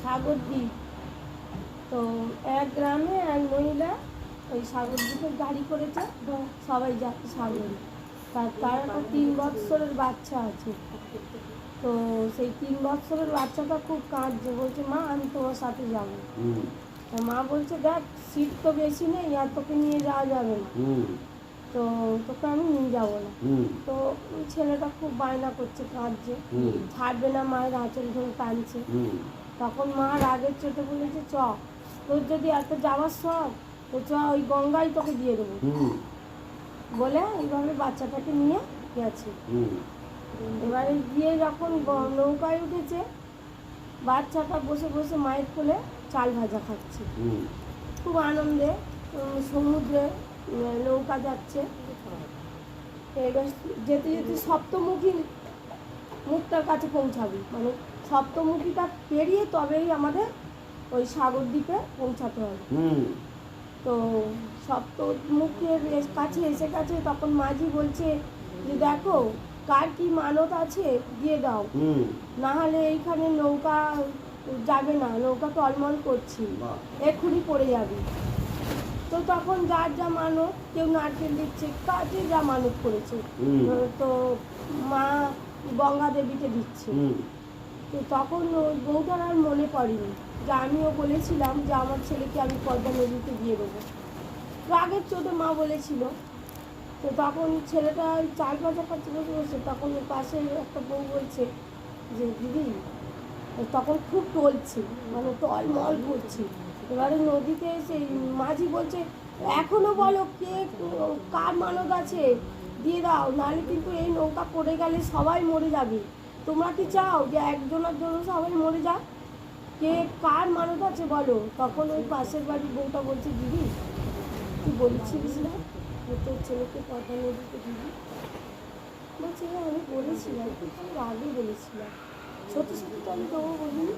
সাগরদ্বীপ। তো এক গ্রামে এক মহিলা ওই সাগরদ্বীপের গাড়ি করেছে, সবাই যাচ্ছে সাগরে। তার একটা 3 বৎসরের বাচ্চা আছে। তো সেই 3 বৎসরের বাচ্চাটা খুব কাঁদছে, বলছে মা আমি তোমার সাথে যাবো। মা বলছে দেখ সিট তো বেশি নেই, আর তোকে নিয়ে যাওয়া যাবে না, তো তোকে আমি নিয়ে যাবো না। তো ছেলেটা খুব বায়না করছে, কাঁদছে, ছাড়বে না, মায়ের আঁচল ধরে টানছে। তখন মা রাগের চোটে বলেছে চ, তোর যদি এত যাওয়ার শখ তো চ, ওই গঙ্গায় তোকে দিয়ে দেবো। বলে এইভাবে বাচ্চাটাকে নিয়ে গেছে। এবারে গিয়ে যখন নৌকায় উঠেছে, বাচ্চাটা বসে বসে মায়ের কোলে চাল ভাজা খাচ্ছে, খুব আনন্দে। সমুদ্রে নৌকা যাচ্ছে, এবার যেতে যেতে সপ্তমুখী মুখটার কাছে পৌঁছাবে, মানে সপ্তমুখীটা পেরিয়ে তবেই আমাদের ওই সাগরদ্বীপে পৌঁছাতে হবে। তো সপ্তমুখের কাছে এসে গেছে, তখন মাঝি বলছে যে দেখো কার কি মানত আছে দিয়ে দাও, না হলে এইখানে নৌকা যাবে না, নৌকা টলমল করছি, এক্ষুনি পড়ে যাবে। তো তখন যার যা মানত, কেউ নারকেল দিচ্ছে, কাজে যা মানত করেছে, তো মা গঙ্গা দেবীকে দিচ্ছে। তো তখন ওই বউটার আর মনে পড়েনি যে আমিও বলেছিলাম যে আমার ছেলেকে আমি পদ্মা নদীতে দিয়ে দেবো, রাগের চোটে মা বলেছিল। তো তখন ছেলেটা চাল ভাজা খাচ্ছে বসে বসে, তখন পাশে একটা বউ বলছে যে দিদি, তখন খুব টলছে, মানে টলমল করছে। এবারে নদীতে সেই মাঝি বলছে এখনো বলো কে কার মানত আছে দিয়ে দাও, নাহলে কিন্তু এই নৌকা পড়ে গেলে সবাই মরে যাবে। তোমরা কি চাও যে একজনের জন্য সবাই মরে যাক? কে কার মানত আছে বলো। তখন ওই পাশের বাড়ির বউটা বলছে দিদি তুই বলছিলিস না যে তোর ছেলেকে পদ্মা নদীতে দিবি? বলছে হ্যাঁ আমি বলেছিলাম, কিন্তু আগে বলেছিলাম, সত্যি সত্যি তো আমি দেবো বলিনি।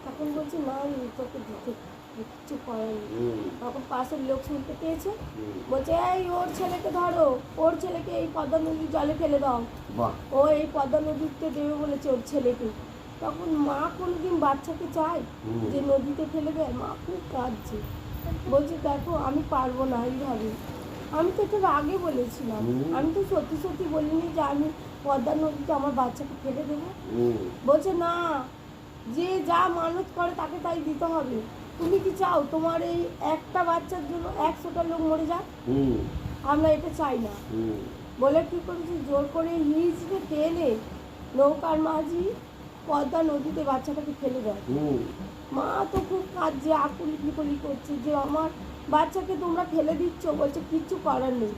তখন বলছে না তোকে দিতে কিচ্ছু করেনি। তখন পাশের লোক শুনতে পেয়েছে, বলছে এই ওর ছেলেকে ধরো, ওর ছেলেকে এই পদ্মা নদীর জলে ফেলে দাও, ও এই পদ্মা নদীতে দেবে বলেছে ওর ছেলেকে। তখন মা কোনোদিন বাচ্চাকে চায় যে নদীতে ফেলে দেয়? মা খুব কাঁদছে, বলছে দেখো আমি পারবো না এইভাবে, আমি তো তোর আগে বলেছিলাম, আমি তো সত্যি সত্যি বলিনি যে আমি পদ্মা নদীতে আমার বাচ্চাকে ফেলে দেবো। বলছে না, যে যা মানত করে তাকে তাই দিতে হবে। তুমি কি চাও তোমার এই একটা বাচ্চার জন্য 100টা লোক মরে যাক? আমরা এটা চাই না। বলে কি করেছি, জোর করে হিচড়ে টেনে নৌকার মাঝি পদ্মা নদীতে বাচ্চাটাকে ফেলে দেয়। মা তো খুব কাঁদছে, আকুলি বিকুলি করছে যে আমার বাচ্চাকে তোমরা ফেলে দিচ্ছ। বলছে কিচ্ছু করার নেই,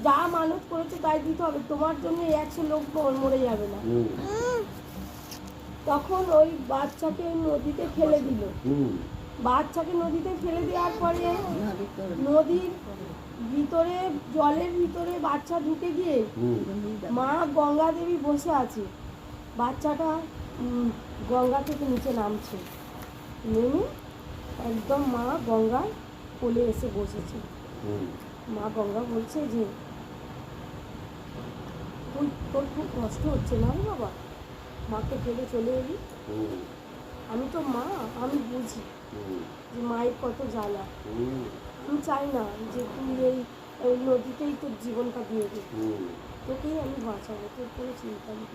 যা মানত করেছে তাই দিতে হবে, তোমার জন্য 100 লোক মরে যাবে না। তখন ওই বাচ্চাকে নদীতে ফেলে দিল। বাচ্চাকে নদীতে ফেলে দেওয়ার পরে নদীর ভিতরে, জলের ভিতরে বাচ্চা ঢুকে গিয়ে মা গঙ্গা দেবী বসে আছে। বাচ্চাটা গঙ্গা থেকে নিচে নামছে, নেমে একদম মা গঙ্গার কোলে এসে বসেছে। মা গঙ্গা বলছে যে তোর খুব কষ্ট হচ্ছে না রে বাবা, মাকে ফেলে চলে এলি? আমি তো মা, আমি বুঝি যে মায়ের কত জ্বালা। আমি চাই না যে তুই এই নদীতেই তোর জীবনটা দিয়ে দিবি, তোকেই আমি বাঁচাবো, তোর কোনো চিন্তা নেই।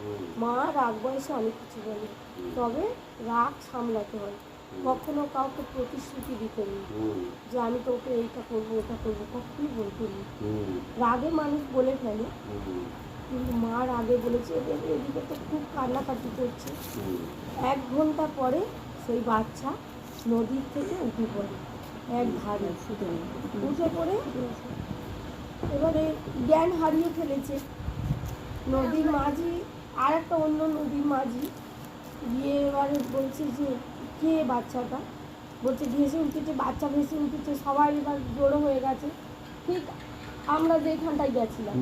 মা রাগ বয়সে অনেক কিছু বলে, তবে রাগ সামলাতে হয়। কখনো কাউকে প্রতিশ্রুতি দিতে নেই যে আমি তোকে এইটা করবো ওটা করবো, কখনই বলতে নেই। রাগে মানুষ বলে ফেলে, কিন্তু মা রাগে বলেছে। এদিকে তো খুব কান্নাকাটি করছে। 1 ঘন্টা পরে সেই বাচ্চা নদীর থেকে উঠে পড়ে, এক ধারে উঠে পড়ে এবারে জ্ঞান হারিয়ে ফেলেছে। নদীর মাঝি আর একটা অন্য নদীর মাঝি গিয়ে এবারে বলছে যে কে বাচ্চাটা? বলছে ভেসে উঠেছে, বাচ্চা ভেসে উঠেছে, সবাই এবার জড়ো হয়ে গেছে। ঠিক আমরা যেখানটায় গেছিলাম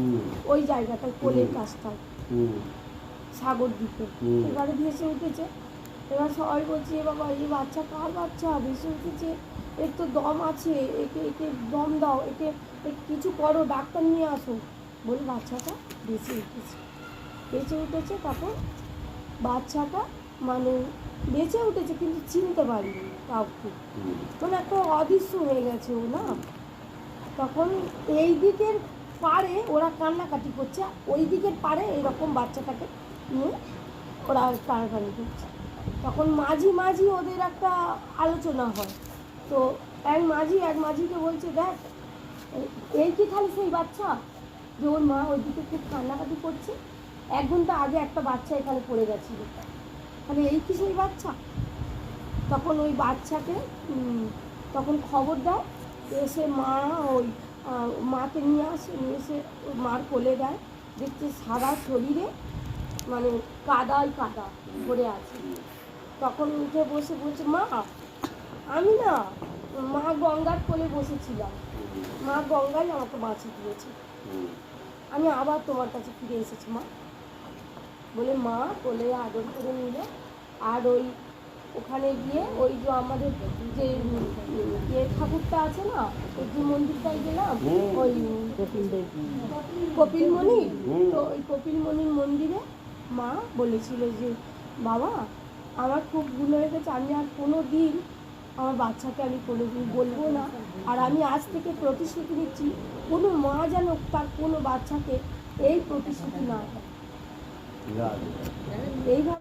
ওই জায়গাটায়, কোলের কাছটায় সাগরদ্বীপে, এবারে ভেসে উঠেছে। এবার সবাই বলছে এ বাবা এই বাচ্চা কার বাচ্চা ভেসে উঠেছে, এর তো দম আছে, একে একে দম দাও, একে কিছু করো, ডাক্তার নিয়ে আসো। বলে বাচ্চাটা বেঁচে উঠেছে। তখন বাচ্চাটা মানে বেঁচে উঠেছে কিন্তু চিনতে পারিনি কাউকে, মানে একটা অদৃশ্য হয়ে গেছে ও না। তখন এই দিকের পাড়ে ওরা কান্নাকাটি করছে, ওই দিকের পাড়ে এরকম বাচ্চাটাকে নিয়ে ওরা টানাটানি করছে। তখন মাঝি মাঝি ওদের একটা আলোচনা হয়, তো এক মাঝিকে বলছে, দেখ এই কি খালি সেই বাচ্চা যে ওর মা ওইদিকে খুব কান্নাকাটি করছে, 1 ঘন্টা আগে একটা বাচ্চা এখানে পড়ে গেছিল, তাহলে এই কি সেই বাচ্চা? তখন ওই বাচ্চাকে তখন খবর দেয়, এসে মা ওই মাকে নিয়ে এসে ওর মার কোলে দেয়, দেখছে সারা শরীরে মানে কাদায় কাদা ভরে আছে। তখন উঠে বসে বলছে, মা আমি না মা গঙ্গার কোলে বসেছিলাম, মা গঙ্গাই আমাকে বাঁচিয়ে দিয়েছে, আমি আবার তোমার কাছে ফিরে এসেছি মা বলে মা কোলে আদর করে নিল। আর ওই ওখানে গিয়ে ওই যে আমাদের যে ঠাকুরটা আছে না, ওই যে মন্দিরটায় গেলাম, ওই কপিলমণি, তো ওই কপিলমণির মন্দিরে মা বলেছিল যে বাবা আমার খুব ভুল হয়ে গেছে, আমি আর কোনো দিন আমার বাচ্চাকে আমি কোনো দিন বলবো না, আর আমি আজ থেকে প্রতিশ্রুতি নিচ্ছি কোনো মা যেন তার কোনো বাচ্চাকে এই প্রতিশ্রুতি না হয়। এইভাবে